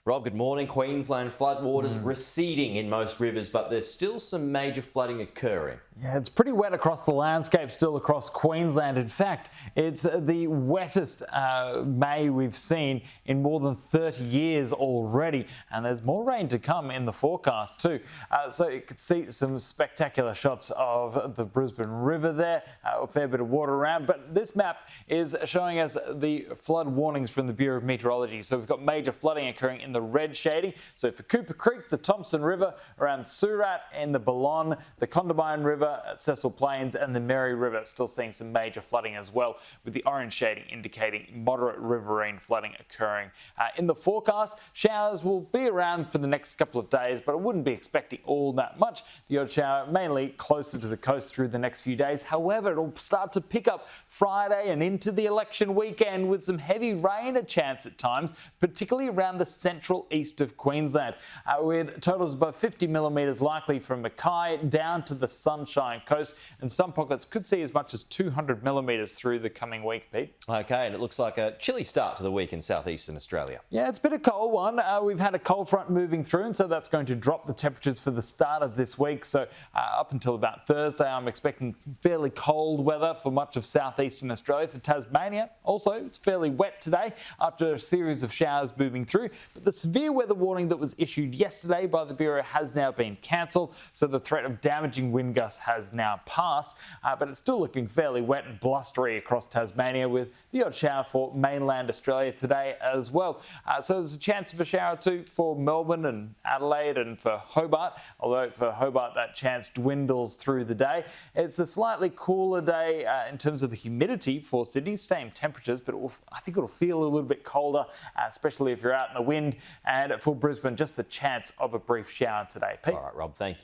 Rob, good morning. Queensland floodwaters receding in most rivers, but there's still some major flooding occurring. Yeah, it's pretty wet across the landscape still across Queensland. In fact, it's the wettest May we've seen in more than 30 years already. And there's more rain to come in the forecast too. So you could see some spectacular shots of the Brisbane River there, a fair bit of water around. But this map is showing us the flood warnings from the Bureau of Meteorology. So we've got major flooding occurring in the red shading. So for Cooper Creek, the Thompson River, around Surat in the Ballon, the Condamine River at Cecil Plains and the Mary River, still seeing some major flooding as well, with the orange shading indicating moderate riverine flooding occurring. In the forecast, showers will be around for the next couple of days, but I wouldn't be expecting all that much. The odd shower mainly closer to the coast through the next few days. However, it'll start to pick up Friday and into the election weekend with some heavy rain a chance at times, particularly around the central east of Queensland, with totals above 50 millimetres likely from Mackay down to the Sunshine Coast, and some pockets could see as much as 200 millimetres through the coming week, Pete. Okay, and it looks like a chilly start to the week in southeastern Australia. Yeah, it's been a cold one. We've had a cold front moving through, and so that's going to drop the temperatures for the start of this week. So up until about Thursday, I'm expecting fairly cold weather for much of southeastern Australia. For Tasmania, also, it's fairly wet today after a series of showers moving through. But the severe weather warning that was issued yesterday by the Bureau has now been cancelled, so the threat of damaging wind gusts has now passed, but it's still looking fairly wet and blustery across Tasmania, with the odd shower for mainland Australia today as well. So there's a chance of a shower or two for Melbourne and Adelaide and for Hobart, although for Hobart that chance dwindles through the day. It's a slightly cooler day in terms of the humidity for Sydney, same temperatures, but I think it'll feel a little bit colder, especially if you're out in the wind. And for Brisbane, just the chance of a brief shower today. Pete? All right, Rob, thank you.